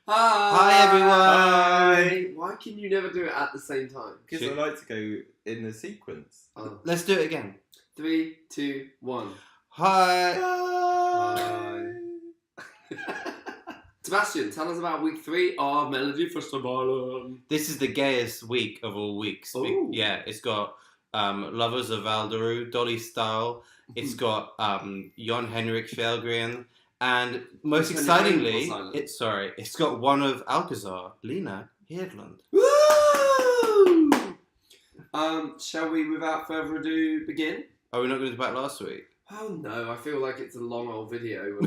Hi everyone! Hi! Why can you never do it at the same time? Because I like to go in the sequence. Oh. Let's do it again. 3, 2, 1. Hi! Hi! Sebastian, tell us about week 3 of Melodifestivalen. This is the gayest week of all weeks. Ooh. Yeah, it's got Lovers of Alder, Dolly Style. It's got Jon Henrik Fjällgren. And most excitingly, it's got one of Alcazar, Lena Hedlund. Woo! Shall we, without further ado, begin? Are we not going to do that last week? Oh no, I feel like it's a long old video.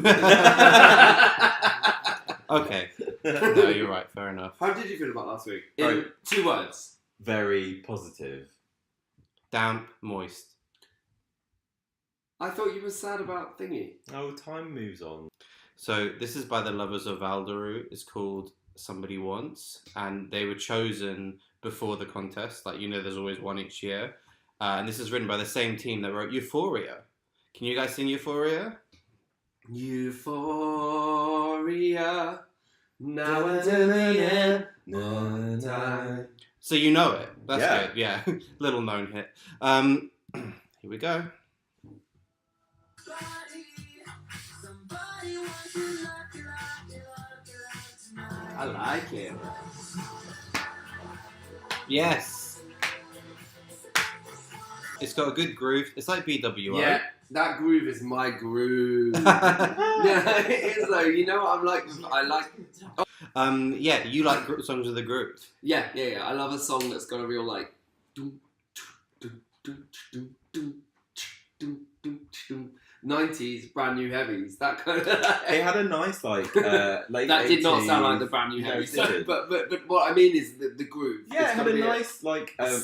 Okay. No, you're right. Fair enough. How did you feel about last week? In 2 words. Very positive. Damp, moist. I thought you were sad about Thingy. Oh, time moves on. So this is by the Lovers of Alder. It's called Somebody Wants, and they were chosen before the contest. Like, you know, there's always one each year. And this is written by the same team that wrote Euphoria. Can you guys sing Euphoria? Euphoria. Now until the end. So you know it. That's Yeah. good. Yeah. Little known hit. Here we go. I like it. Yes. It's got a good groove. It's like BWO. Yeah, that groove is my groove. Yeah, it is though. You know what I'm like? I like. Yeah, you like songs with a groove. Yeah. I love a song that's got a real like. 90s brand new heavies. That kind of. It had a nice late. That did not sound like the brand new No, heavies. it didn't. But what I mean is the groove. Yeah, It's it had gotta a be nice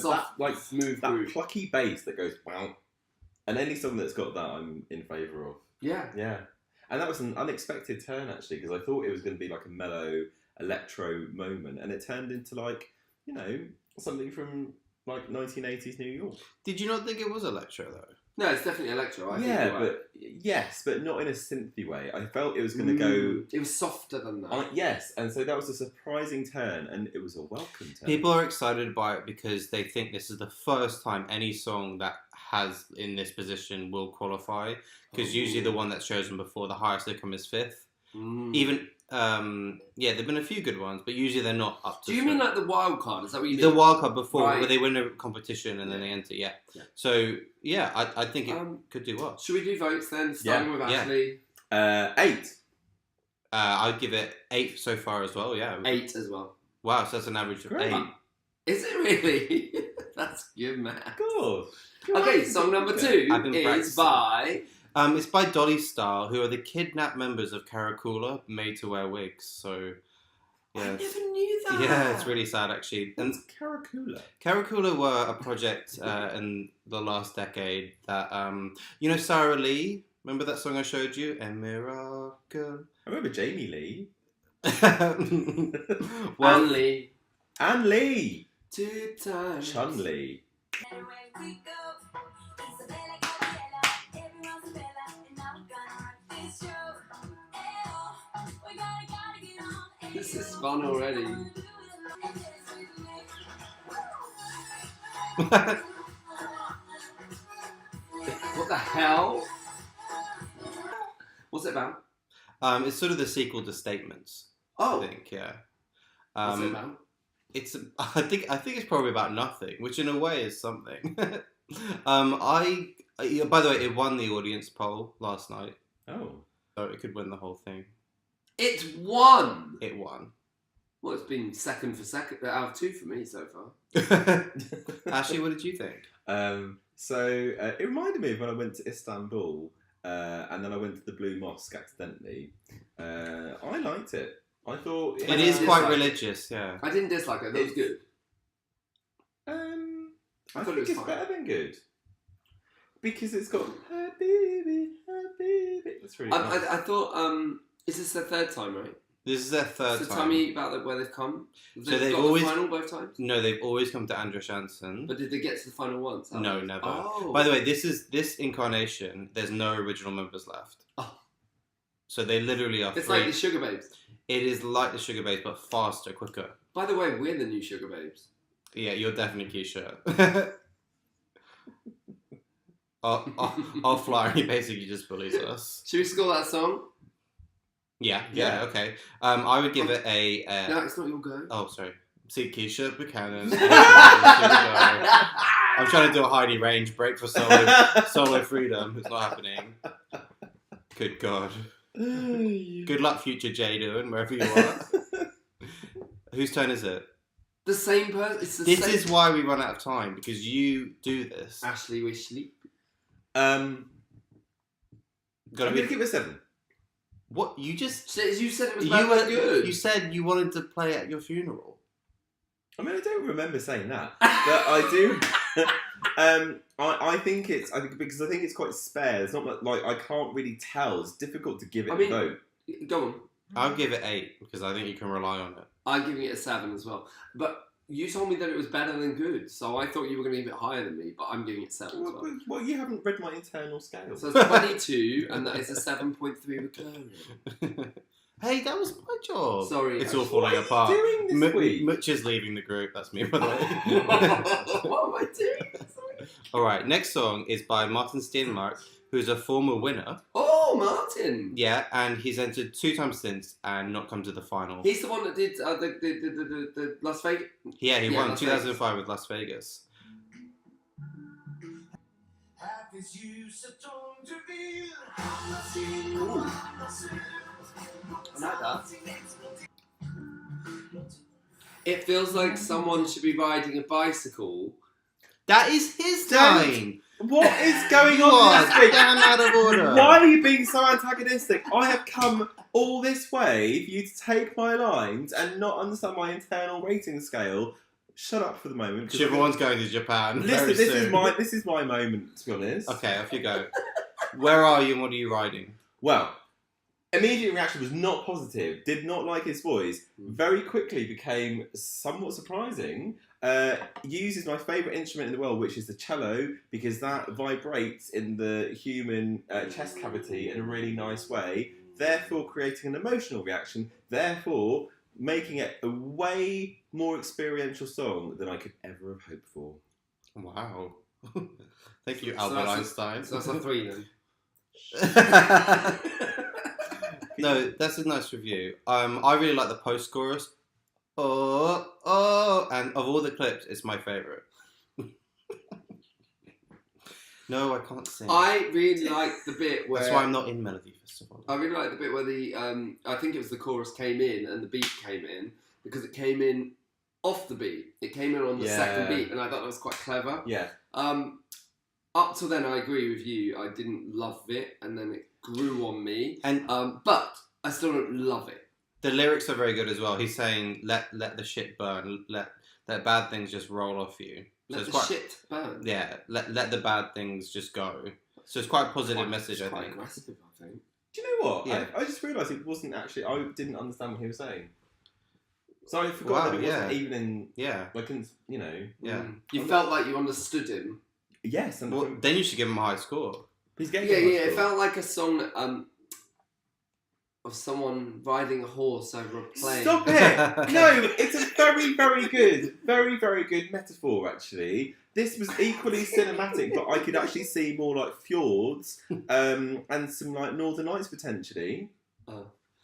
soft, smooth that groove. plucky bass that goes wow. And any song that's got that, I'm in favour of. Yeah. Yeah, and that was an unexpected turn actually, because I thought it was going to be like a mellow electro moment, and it turned into something from like 1980s New York. Did you not think it was electro though? No, it's definitely electro. I think you're right. but not in a synthy way. I felt it was going to go. It was softer than that. Yes, and so that was a surprising turn, and it was a welcome turn. People are excited by it because they think this is the first time any song that has in this position will qualify. Because usually the one that's chosen before, the highest they come is 5th. Even there've been a few good ones, but usually they're not up to. Do you mean like the wild card? Is that what you mean? The wild card before, Right. where they win a competition and then they enter? Yeah. So I think it could do well. Should we do votes then? Starting with Ashley. 8. I'd give it 8 so far as well. Yeah. 8 as well. Wow, so that's an average of Great. 8. Is it really? That's good, man. Good. Okay, song number 2 I've been is practicing. by. It's by Dolly Style, who are the kidnapped members of Caracula, made to wear wigs. So, yeah, I never knew that. Yeah, it's really sad actually. And What's Caracula? Caracula were a project in the last decade that Sarah Lee. Remember that song I showed you? A miracle. I remember Jamie Lee. Well, Anne Lee. Anne Lee. 2 times. Chun Li. This is fun already. What the hell? What's it about? it's sort of the sequel to Statements. Oh, I think, yeah. what's it about? It's I think it's probably about nothing, which in a way is something. By the way, it won the audience poll last night, Oh. so it could win the whole thing. It won. It won. Well, it's been second out of 2 for me so far. Ashley, what did you think? So it reminded me of when I went to Istanbul, and then I went to the Blue Mosque accidentally. I liked it. I thought It is quite dislike it. religious, yeah. I didn't dislike it. That was good. I thought think it was it's fine. better than good, because it's got Habibi, Habibi. That's really nice. I thought. Is this their 3rd time, right? This is their 3rd So time. tell me about where they've come. So they've got always- the final both times. No, they've always come to Andrew Jansen. But did they get to the final once? No, never. Oh. By the way, this incarnation, there's no original members left. Oh. So they literally are It's free. like the Sugar Babes. It is like the Sugar Babes, but faster, quicker. By the way, we're the new Sugar Babes. Yeah, you're definitely Keisha. Offline, he basically just bullies us. Should we score that song? Yeah, Yeah. okay. I would give it a... No, it's not your go. Oh, sorry. See, Keisha Buchanan. I'm trying to do a Heidi Range break for solo freedom. It's not happening. Good God. Good luck, future Jaden, wherever you are. Whose turn is it? The same person. This is why we run out of time, because you do this. Ashley Wishley. I'm going to give it a 7. What? You just... You said it was bad good. You said you wanted to play at your funeral. I mean, I don't remember saying that, but I do. I think because I think it's quite spare. It's not like I can't really tell. It's difficult to give it a vote. Go on. I'll give it 8 because I think you can rely on it. I'm giving it a 7 as well. But you told me that it was better than good, so I thought you were going to give it higher than me. But I'm giving it 7 as well. Well, you haven't read my internal scale. So it's 22, and that is a 7.3 recurring. Hey, that was my job. Sorry, it's all falling apart. What are you doing this week? Mitch is leaving the group. That's me, by the way. What am I doing? Sorry. All right, next song is by Martin Steinmark, who is a former winner. Oh, Martin. Yeah, and he's entered 2 times since and not come to the final. He's the one that did the Las Vegas. Yeah, he won Las 2005 Vegas. with Las Vegas. Ooh. I like that. It feels like someone should be riding a bicycle. That is his time. What is going You on are this week? damn out of order. Why are you being so antagonistic? I have come all this way for you to take my lines and not understand my internal rating scale. Shut up for the moment. Everyone's going to Japan. Listen, very soon. this is my moment, to be honest. Okay, off you go. Where are you and what are you riding? Well, immediate reaction was not positive. Did not like his voice. Very quickly became somewhat surprising. Uses my favourite instrument in the world, which is the cello, because that vibrates in the human chest cavity in a really nice way, therefore creating an emotional reaction, therefore making it a way more experiential song than I could ever have hoped for. Wow. Thank you, Albert Einstein. So that's a 3 then. No, that's a nice review. I really like the post-chorus. Oh, and of all the clips, it's my favourite. No, I can't sing. I really like the bit where... That's why I'm not in Melodifestivalen. I really like the bit where the... I think it was the chorus came in and the beat came in, because it came in off the beat. It came in on the second beat, and I thought that was quite clever. Yeah. Up till then, I agree with you. I didn't love it, and then it grew on me. And but I still don't love it. the lyrics are very good as well. He's saying, "Let the shit burn. Let bad things just roll off you." So Let it's the shit burn. Yeah, let the bad things just go. So it's quite a positive message, I quite think. aggressive, I think. Do you know what? Yeah. I just realised it wasn't actually... I didn't understand what he was saying. So I forgot that it wasn't even in... Yeah. Like, you know... Yeah. You felt like you understood him. Yes. And Well, then you should give him a high score. he's getting It felt like a song of someone riding a horse over a plane. Stop it! No, it's a very, very good metaphor, actually. This was equally cinematic, but I could actually see more like fjords and some like Northern Lights potentially.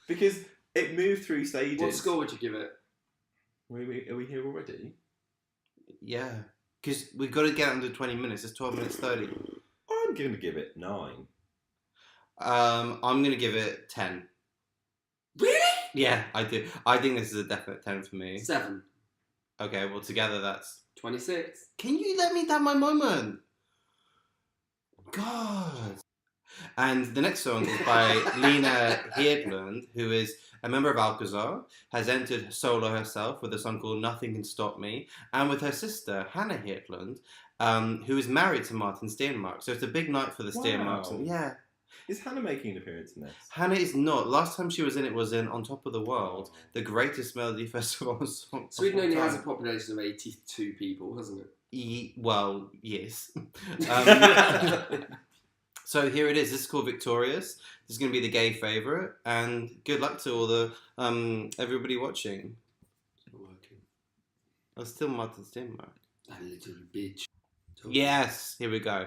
Because it moved through stages. What score would you give it? Are we here already? Yeah. Because we've got to get under 20 minutes. It's 12 minutes 30. I'm going to give it 9. I'm going to give it 10. Really? Yeah, I do. I think this is a definite 10 for me. 7. Okay, well, together that's... 26. Can you let me have my moment? God. And the next song is by Lena Hedlund, who is a member of Alcazar, has entered solo herself with a song called Nothing Can Stop Me, and with her sister, Hannah Hedlund, who is married to Martin Steinmark. So it's a big night for the Steinmarks. Wow. Yeah. Is Hannah making an appearance in this? Hannah is not. Last time she was in it was in On Top of the World, the greatest Melodifestivalen song. Sweden only has a population of 82 people, hasn't it? Well, yes. So here it is. This is called Victorious. This is going to be the gay favourite. And good luck to all the everybody watching. Still working. Oh, still Martin's Denmark. That little bitch. Yes, here we go.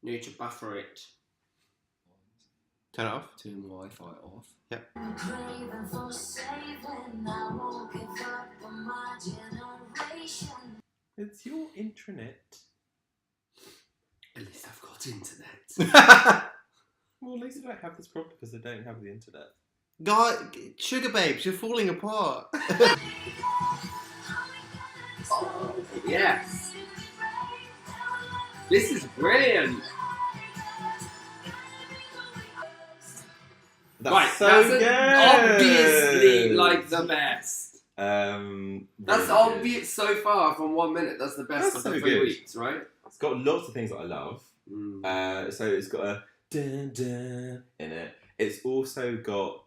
Need to buffer it. Turn it off. Turn Wi-Fi off. Yep. It's your intranet. At least I've got internet. Well, at least I don't have this problem because I don't have the internet. God, sugar babes, you're falling apart. Oh, yes. This is brilliant. That's so that's good. Obviously like the best. That's really obvious so far from 1 minute. That's the best That's of so the 3 good. weeks, right? It's got lots of things that I love. So it's got a dun dun in it. It's also got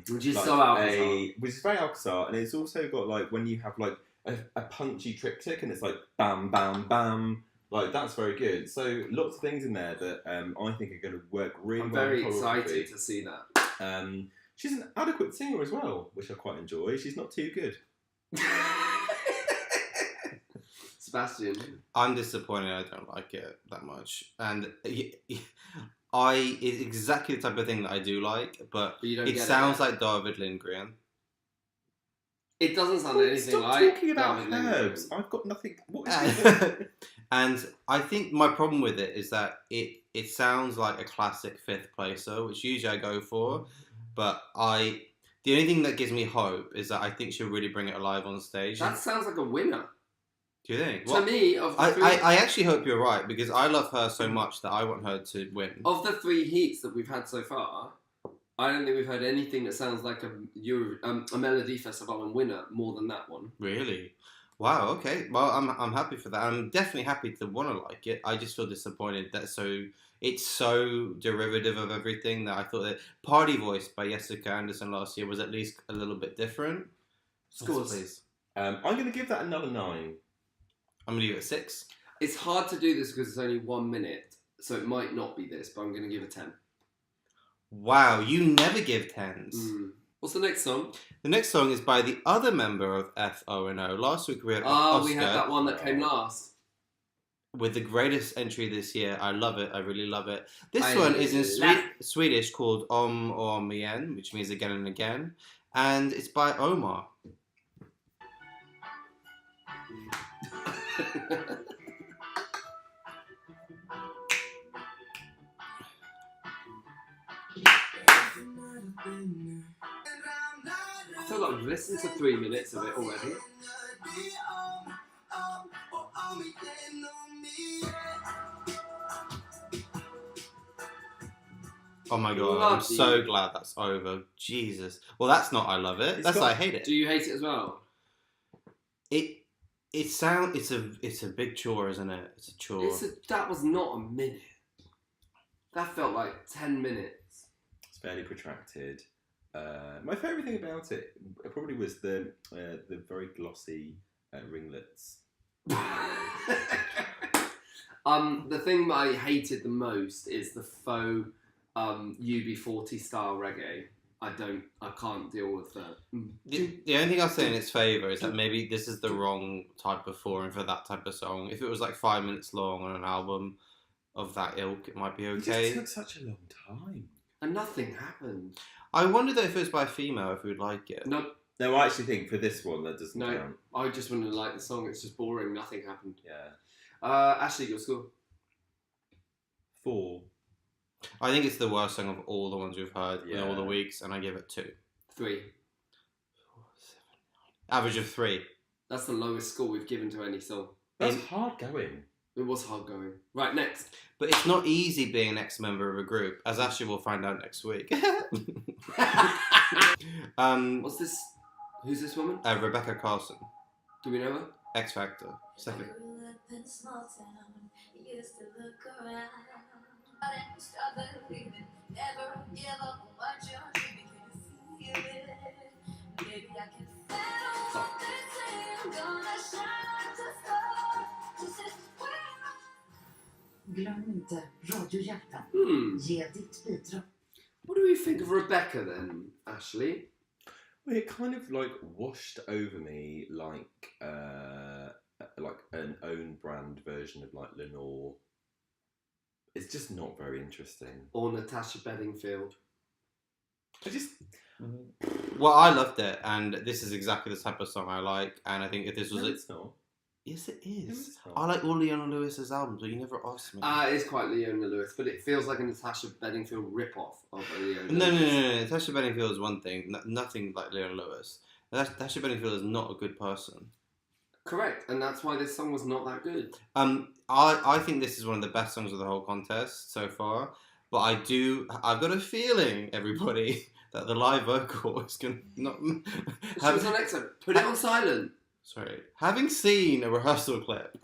Which is like so Alcazar. which is very Alcazar, and it's also got like when you have like a punchy triptych, and it's like bam bam bam. Like that's very good. So lots of things in there that I think are going to work really I'm well. very in choreography. excited to see that. She's an adequate singer as well, which I quite enjoy. She's not too good. Sebastian. I'm disappointed. I don't like it that much, and it's exactly the type of thing that I do like, but you don't it get sounds it. like David Lindgren. It doesn't sound anything Stop like talking about David herbs. Lindgren. I've got nothing. What is it? And I think my problem with it is that it sounds like a classic fifth placer, which usually I go for, but the only thing that gives me hope is that I think she'll really bring it alive on stage. That sounds like a winner. Do you think? To me, of the I actually hope you're right, because I love her so much that I want her to win. of the 3 heats that we've had so far, I don't think we've heard anything that sounds like a Melodifestivalen winner more than that one. Really? Wow. Okay. Well, I'm happy for that. I'm definitely happy to want to like it. I just feel disappointed that it's so derivative of everything that I thought that Party Voice by Jessica Anderson last year was at least a little bit different. Scores. Yes, please. I'm going to give that another 9. I'm gonna give it 6. It's hard to do this because it's only 1 minute, so it might not be this, but I'm going to give it 10. Wow, you never give 10s. What's the next song? The next song is by the other member of FONO. Last week we had Oscar We had that one that came last. with the greatest entry this year. I love it. I really love it. This I one is in love Swedish called Orme N, which means again and again. And it's by Omar. I feel like we've listened to 3 minutes of it already. Oh my god, I'm Bloody- so glad that's over. Jesus. Well, that's not I love it. That's I hate it. Do you hate it as well? It's a big chore, isn't it? It's a chore. That was not a minute. That felt like 10 minutes. It's fairly protracted. My favourite thing about it probably was the very glossy ringlets. The thing that I hated the most is the faux UB40 style reggae. I can't deal with that. The only thing I'll say in its favour is that maybe this is the wrong type of forum for that type of song. If it was like 5 minutes long on an album of that ilk, it might be okay. It just took such a long time. And nothing happened. I wonder though if it was by a female, if we would like it. No, I actually think for this one that doesn't count. I just wouldn't like the song. It's just boring. Nothing happened. Yeah. Ashley, your score? 4. I think it's the worst song of all the ones we've heard in all the weeks, and I give it 2. 3. 4, 7, 9. Average of 3. That's the lowest score we've given to any song. That's hard going. It was hard going. Right, next. But it's not easy being an ex-member of a group, as Ashley will find out next week. What's this? Who's this woman? Rebecca Carlson, Do we know her? X Factor, second. Glöm inte Radio Hjärtan. Ge ditt bidrag. What do we think of Rebecca then, Ashley? Well, it kind of like washed over me like an own brand version of like Lenore. It's just not very interesting. Or Natasha Bedingfield. Well, I loved it, and this is exactly the type of song I like. And I think if this was it's not. Yes, it is. No, I like all Leona Lewis's albums, but you never asked me. It is quite Leona Lewis, but it feels like a Natasha Bedingfield rip-off of a Leona No. Lewis. Natasha Bedingfield is one thing. Nothing like Leona Lewis. Natasha Bedingfield is not a good person. Correct, and that's why this song was not that good. I think this is one of the best songs of the whole contest so far. But I've got a feeling, everybody, that the live vocal is going to not... She was on X-Factor. Put it on silent. Sorry. Having seen a rehearsal clip,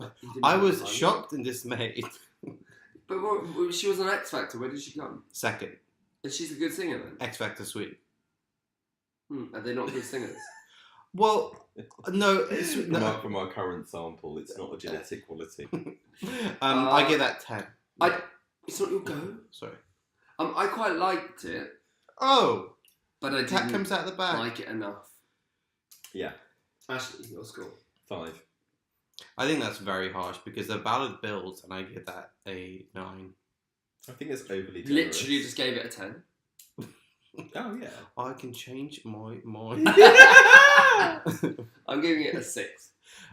I was shocked and dismayed. But she was on X-Factor. Where did she come? Second. And she's a good singer then? X-Factor Sweden. Are they not good singers? Well, no. From our current sample, it's not a genetic quality. I give that 10. It's not your go? Sorry. I quite liked it. Oh! But I Cat didn't comes out the back. like it enough. Yeah. Ashley, your score? 5. I think that's very harsh because the ballad builds, and I give that a 9. I think it's overly generous. Literally just gave it a 10. Oh, yeah. I can change my mind. I'm giving it a 6.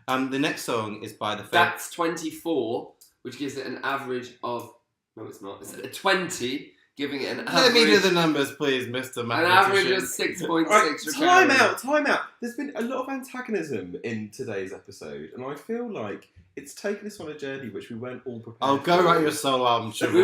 The next song is by the... That's 24, which gives it an average of... No, it's not. It's a 20, giving it an average... Let me do the numbers, please, Mr. An Mathematician. average of 6.6. Right, time out. There's been a lot of antagonism in today's episode, and I feel like it's taken us on a journey which we weren't all prepared Oh, go for. write your solo album, sugar.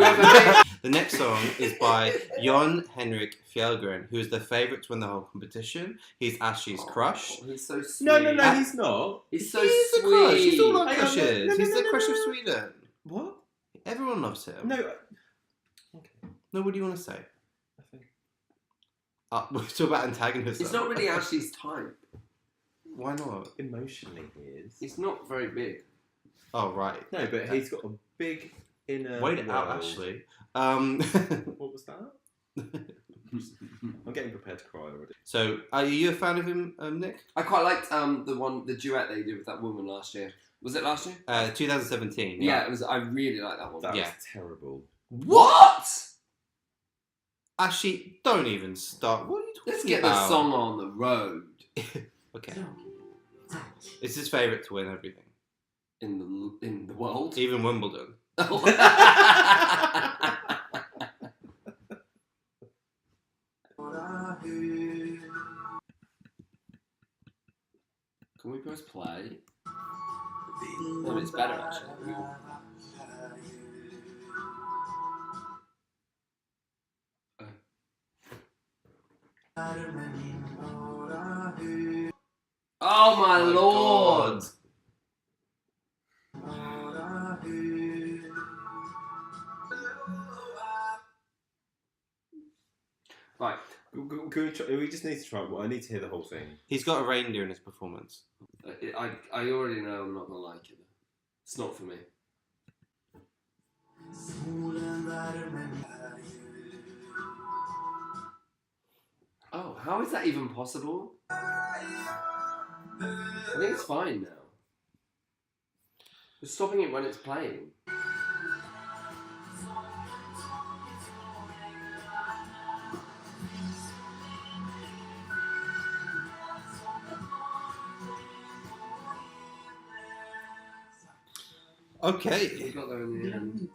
The next song is by Jon Henrik Fjällgren, who is the favourite to win the whole competition. He's Ashley's crush. He's so sweet. No, he's not. He's so He's sweet. the crush. He's all our Hang on, crushes. no, He's the no, crush no. of Sweden. What? Everyone loves him. No. Okay. No, what do you want to say? I think. We're talking about antagonism. It's not really Ashley's type. Why not? Emotionally, he is. He's not very big. Oh, right. No, but he's got a big inner. Wait it out, world. Ashley. What was that? I'm getting prepared to cry already. So, are you a fan of him, Nick? I quite liked the duet they did with that woman last year. Was it last year? 2017. Yeah, it was. I really like that one. That Yeah. was terrible. What? Ashley, don't even start. What are you talking Let's get about? the song on the road. Okay. It's his favourite to win everything. In the world. Even Wimbledon. Can we press play? Oh, it's better actually. Oh my lord! Right. We just need to try. Well, I need to hear the whole thing. He's got a reindeer in his performance. I already know I'm not gonna like it. It's not for me. Oh, how is that even possible? I think it's fine now. Just stopping it when it's playing. Okay. We got there in the end.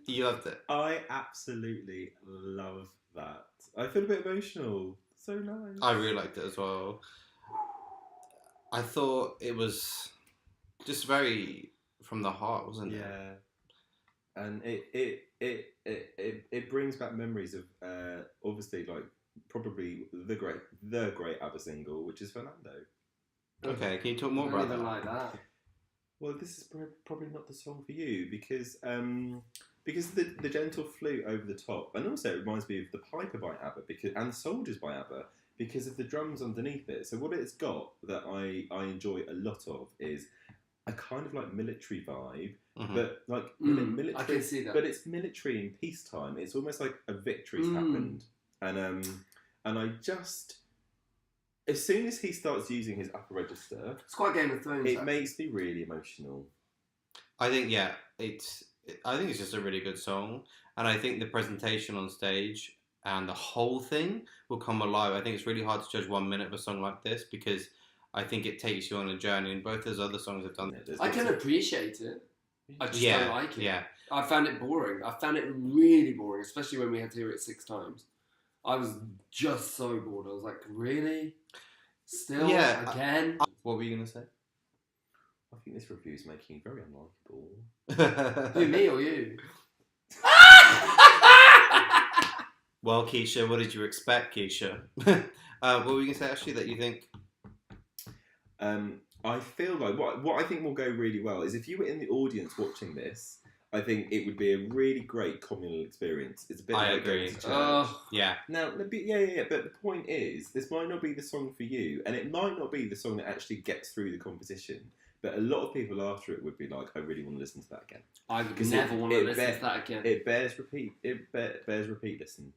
You loved it. I absolutely love that. I feel a bit emotional. So nice. I really liked it as well. I thought it was just very from the heart, wasn't it? Yeah. And it brings back memories of obviously like probably the great ABBA single, which is Fernando. Okay, can you talk I more don't about even that? like that. Well, this is probably not the song for you because the gentle flute over the top, and also it reminds me of the Piper by ABBA and Soldiers by ABBA because of the drums underneath it. So what it's got that I enjoy a lot of is a kind of like military vibe, Mhm. but like military. I can see that. But it's military in peacetime. It's almost like a victory's happened, and I just. As soon as he starts using his upper register, It's quite Game of Thrones. it makes me really emotional. I think I think it's just a really good song, and I think the presentation on stage and the whole thing will come alive. I think it's really hard to judge 1 minute of a song like this because I think it takes you on a journey, and both those other songs have done that. I can appreciate it. I just don't like it. Yeah. I found it boring. I found it really boring, especially when we had to hear it 6 times. I was just so bored. I was like, really? Still? Yeah, Again? What were you going to say? I think this review is making you very unlikable. Who, me or you? Well, Keisha, what did you expect, Keisha? What were you going to say, actually, that you think? I feel like what I think will go really well is if you were in the audience watching this, I think it would be a really great communal experience. It's a bit I like agree. going to church. Yeah. Now, but the point is, this might not be the song for you, and it might not be the song that actually gets through the competition. But a lot of people after it would be like, I really want to listen to that again. I would never want to listen to that again. It bears repeat. It bears repeat listen.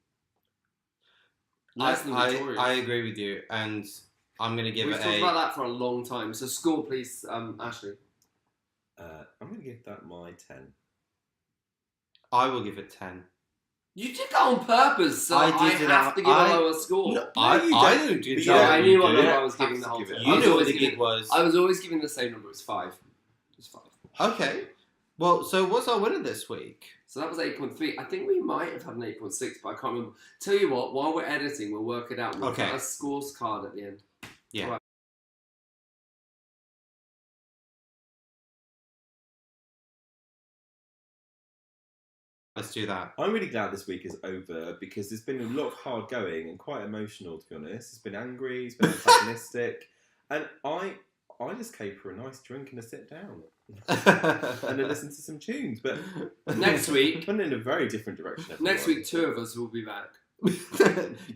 Less than Victorious. I agree with you, and I'm going to give We've it talked about that for a long time. So score, please, Ashley. I'm going to give that my 10. I will give it 10. You did that on purpose, so I have to give a lower score. No, I don't do But that. I knew what You number do. I was giving the whole time. You knew what the gig was. I was always giving the same number. It's 5. It's 5. Okay. Well, so what's our winner this week? So that was 8.3. I think we might have had an 8.6, but I can't remember. Tell you what, while we're editing, we'll work it out. We'll Okay. put a scores card at the end. Yeah. Right. Let's do that. I'm really glad this week is over because there's been a lot of hard going and quite emotional, to be honest. It's been angry, it's been antagonistic, and I just came for a nice drink and a sit down and then listen to some tunes. But Next week, went in a very different direction. next week, 2 of us will be back.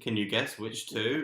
Can you guess which two?